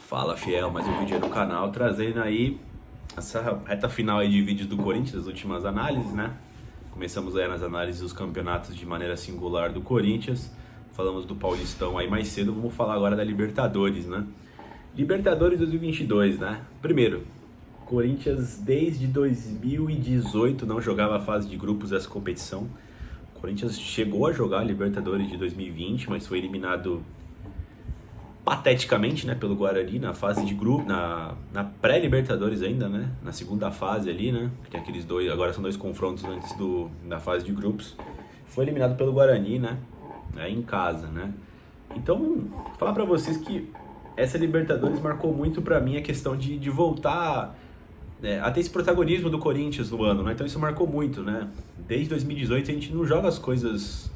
Fala, fiel, mais um vídeo aí no canal, trazendo aí essa reta final aí de vídeos do Corinthians, as últimas análises, né? Começamos aí nas análises dos campeonatos de maneira singular do Corinthians, falamos do Paulistão aí mais cedo, vamos falar agora da Libertadores, né? Libertadores 2022, né? Primeiro, Corinthians desde 2018 não jogava a fase de grupos dessa competição. O Corinthians chegou a jogar a Libertadores de 2020, mas foi eliminado pateticamente, né, pelo Guarani na fase de grupo, na pré-Libertadores ainda, né, na segunda fase ali, né, que tem aqueles dois, agora são dois confrontos antes da fase de grupos. Foi eliminado pelo Guarani, né, em casa, né. Então, vou falar pra vocês que essa Libertadores marcou muito pra mim a questão de voltar a ter esse protagonismo do Corinthians no ano, né, então isso marcou muito, né. Desde 2018 a gente não joga as coisas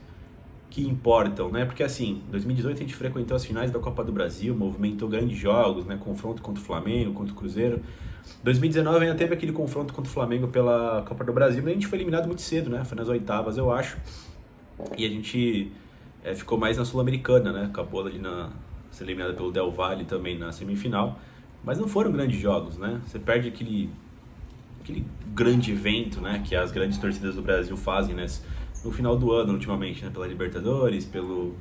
que importam, né? Porque assim, em 2018 a gente frequentou as finais da Copa do Brasil, movimentou grandes jogos, né? Confronto contra o Flamengo, contra o Cruzeiro. 2019 ainda teve aquele confronto contra o Flamengo pela Copa do Brasil, mas a gente foi eliminado muito cedo, né? Foi nas oitavas, eu acho. E a gente ficou mais na Sul-Americana, né? Acabou ali ser eliminado pelo Del Valle também na semifinal. Mas não foram grandes jogos, né? Você perde aquele grande evento, né? Que as grandes torcidas do Brasil fazem, né? No final do ano, ultimamente, né? Pela Libertadores, pelo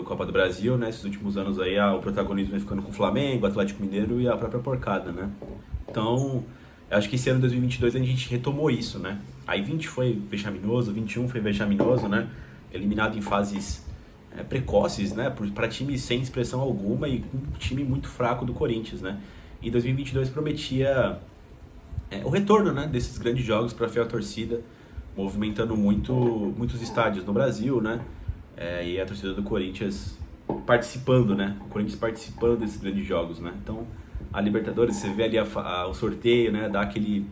Copa do Brasil, né? Esses últimos anos aí, o protagonismo vai ficando com o Flamengo, Atlético Mineiro e a própria porcada, né? Então, eu acho que esse ano, 2022, a gente retomou isso, né? Aí 20 foi vexaminoso, 21 foi vexaminoso, né? Eliminado em fases precoces, né? Para times sem expressão alguma e com um time muito fraco do Corinthians, né? E 2022 prometia o retorno, né? Desses grandes jogos para a fiel torcida, movimentando muitos estádios no Brasil, né? E a torcida do Corinthians participando, né? O Corinthians participando desses grandes jogos, né? Então, a Libertadores, você vê ali o sorteio, né? Dá aquele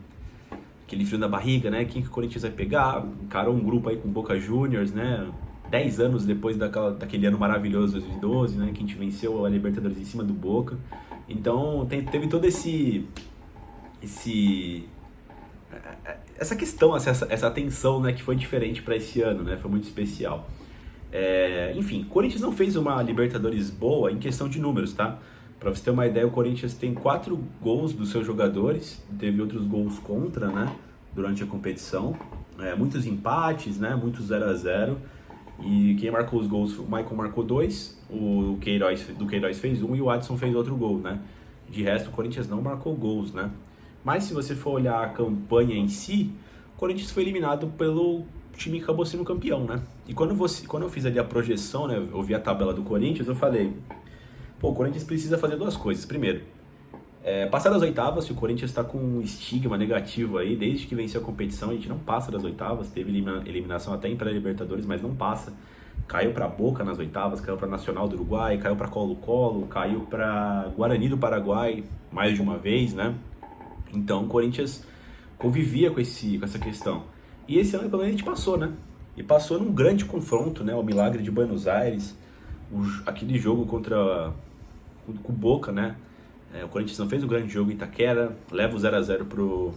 frio na barriga, né? Quem que o Corinthians vai pegar? Encarou um grupo aí com Boca Juniors, né? 10 anos depois daquele ano maravilhoso, 2012, né? Que a gente venceu a Libertadores em cima do Boca. Então, teve todo essa questão, essa tensão, né, que foi diferente para esse ano, né, foi muito especial. Enfim, o Corinthians não fez uma Libertadores boa em questão de números, tá? Para você ter uma ideia, o Corinthians tem 4 gols dos seus jogadores, teve outros gols contra, né, durante a competição, muitos empates, né, muitos 0-0, e quem marcou os gols, o Maicon marcou 2, o Queiroz fez 1 e o Adson fez outro gol, né? De resto, o Corinthians não marcou gols, né? Mas se você for olhar a campanha em si, o Corinthians foi eliminado pelo time que acabou sendo campeão, né? E quando eu fiz ali a projeção, né, eu vi a tabela do Corinthians, eu falei, pô, o Corinthians precisa fazer duas coisas. Primeiro, passar das oitavas, se o Corinthians está com um estigma negativo aí, desde que venceu a competição, a gente não passa das oitavas, teve eliminação até em pré-Libertadores, mas não passa. Caiu para Boca nas oitavas, caiu para Nacional do Uruguai, caiu para Colo-Colo, caiu para Guarani do Paraguai mais de uma vez, né? Então o Corinthians convivia com essa questão. E esse ano pelo menos a gente passou, né? E passou num grande confronto, né? O Milagre de Buenos Aires, aquele jogo contra o Boca, né? O Corinthians não fez um grande jogo em Itaquera, leva o 0-0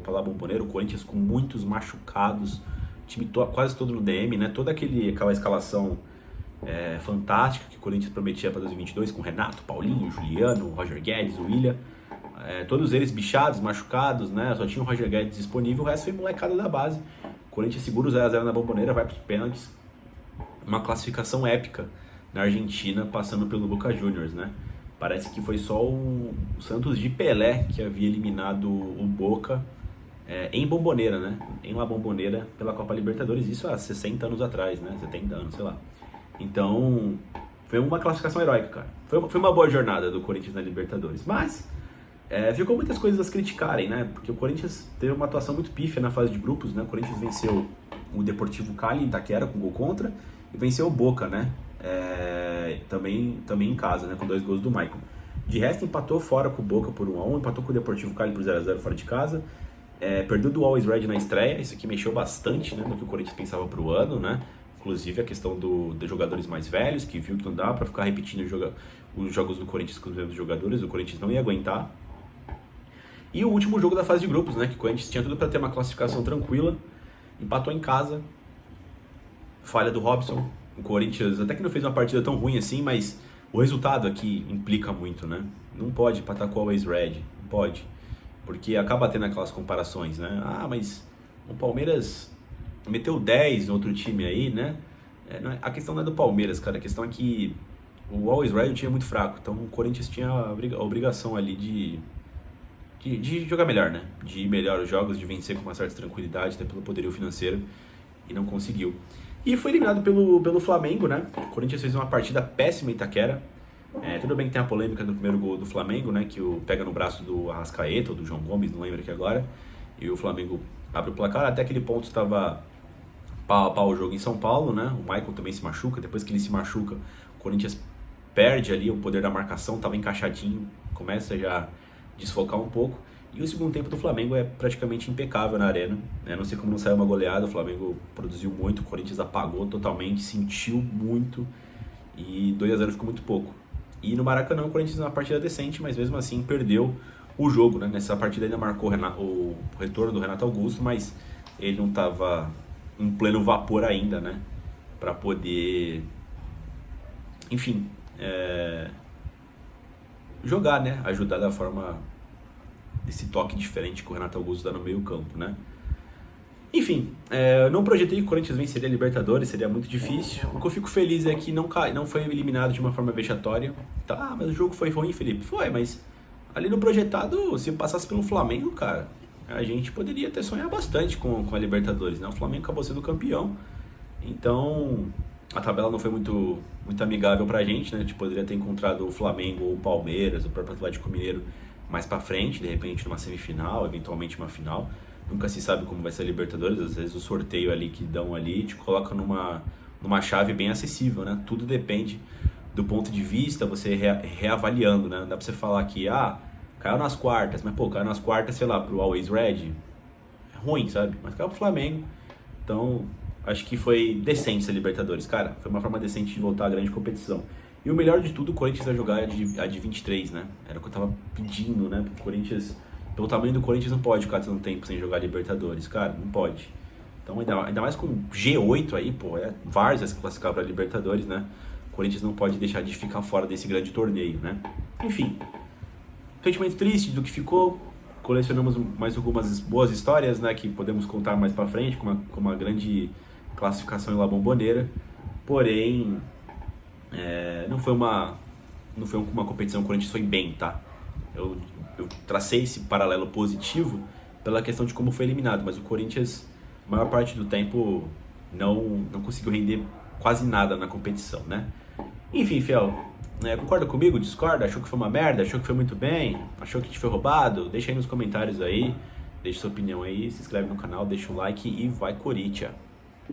pra La Bombonera, o Corinthians com muitos machucados, time quase todo no DM, né? Toda aquela escalação fantástica que o Corinthians prometia para 2022, com Renato, Paulinho, Juliano, Roger Guedes, Willian. Todos eles bichados, machucados, né? Só tinha o Roger Guedes disponível, o resto foi molecada da base. O Corinthians segura o 0-0 na Bombonera, vai para os pênaltis. Uma classificação épica na Argentina, passando pelo Boca Juniors, né? Parece que foi só o Santos de Pelé que havia eliminado o Boca em Bombonera, né? Em La Bombonera pela Copa Libertadores, isso há 60 anos atrás, né? 70 anos, sei lá. Então, foi uma classificação heróica, cara. Foi uma boa jornada do Corinthians na Libertadores, mas ficou muitas coisas a criticarem, né? Porque o Corinthians teve uma atuação muito pífia na fase de grupos, né? O Corinthians venceu o Deportivo Cali em Itaquera com gol contra e venceu o Boca, né? Também em casa, né? Com 2 gols do Maicon. De resto, empatou fora com o Boca por 1-1, empatou com o Deportivo Cali por 0-0 fora de casa. Perdeu do Always Red na estreia, isso aqui mexeu bastante, né? No que o Corinthians pensava pro ano, né? Inclusive a questão dos jogadores mais velhos, que viu que não dá pra ficar repetindo os jogos do Corinthians com os mesmos jogadores, o Corinthians não ia aguentar. E o último jogo da fase de grupos, né? Que o Corinthians tinha tudo para ter uma classificação tranquila, empatou em casa, falha do Robson. O Corinthians até que não fez uma partida tão ruim assim, mas O resultado aqui implica muito, né? Não pode empatar com o Always Red, não pode. Porque acaba tendo aquelas comparações, né? Ah, mas o Palmeiras meteu 10 no outro time aí, né? A questão não é do Palmeiras, cara. A questão é que o Always Red tinha muito fraco. Então o Corinthians tinha a obrigação ali de jogar melhor, né? De ir melhor os jogos, de vencer com uma certa tranquilidade, até pelo poderio financeiro. E não conseguiu. E foi eliminado pelo Flamengo, né? O Corinthians fez uma partida péssima em Itaquera. Tudo bem que tem a polêmica no primeiro gol do Flamengo, né? Que pega no braço do Arrascaeta ou do João Gomes, não lembro aqui agora. E o Flamengo abre o placar. Até aquele ponto estava pau a pau o jogo em São Paulo, né? O Michael também se machuca. Depois que ele se machuca, o Corinthians perde ali o poder da marcação. Estava encaixadinho, começa já a desfocar um pouco. E o segundo tempo do Flamengo é praticamente impecável na arena, né? Não sei como não saiu uma goleada, o Flamengo produziu muito, o Corinthians apagou totalmente, sentiu muito e 2-0 ficou muito pouco. E no Maracanã o Corinthians uma partida decente, mas mesmo assim perdeu o jogo, né? Nessa partida ainda marcou o retorno do Renato Augusto, mas ele não estava em pleno vapor ainda, né? Para poder, enfim, jogar, né? Ajudar da forma desse toque diferente que o Renato Augusto dá no meio campo, né? Enfim, eu não projetei que o Corinthians venceria a Libertadores, seria muito difícil. O que eu fico feliz é que não foi eliminado de uma forma vexatória. Tá, mas o jogo foi ruim, Felipe? Foi, mas ali no projetado, se passasse pelo Flamengo, cara, a gente poderia até sonhar bastante com a Libertadores, né? O Flamengo acabou sendo campeão, então a tabela não foi muito amigável pra gente, né? A gente poderia ter encontrado o Flamengo ou o Palmeiras, o próprio Atlético Mineiro mais pra frente, de repente numa semifinal, eventualmente uma final. Nunca se sabe como vai ser a Libertadores, às vezes o sorteio ali que dão ali te coloca numa chave bem acessível, né? Tudo depende do ponto de vista, você reavaliando, né? Não dá pra você falar que, caiu nas quartas, mas pô, caiu nas quartas, sei lá, pro Always Red, é ruim, sabe? Mas caiu pro Flamengo, então acho que foi decente essa Libertadores, cara. Foi uma forma decente de voltar à grande competição. E o melhor de tudo, o Corinthians vai jogar a de 23, né? Era o que eu tava pedindo, né? Porque o Corinthians, pelo tamanho do Corinthians, não pode ficar tanto tempo sem jogar Libertadores, cara, não pode. Então, ainda mais com G8 aí, pô, várzea se classificar pra Libertadores, né? O Corinthians não pode deixar de ficar fora desse grande torneio, né? Enfim, sentimento triste do que ficou. Colecionamos mais algumas boas histórias, né? Que podemos contar mais pra frente, com uma grande classificação em La Bombonera. Porém, não foi uma competição que o Corinthians foi bem, tá? Eu tracei esse paralelo positivo pela questão de como foi eliminado, mas o Corinthians, a maior parte do tempo, não conseguiu render quase nada na competição, né? Enfim, Fiel, concorda comigo? Discorda? Achou que foi uma merda? Achou que foi muito bem? Achou que te foi roubado? Deixa aí nos comentários aí, deixa sua opinião aí, se inscreve no canal, deixa o like e vai Corinthians!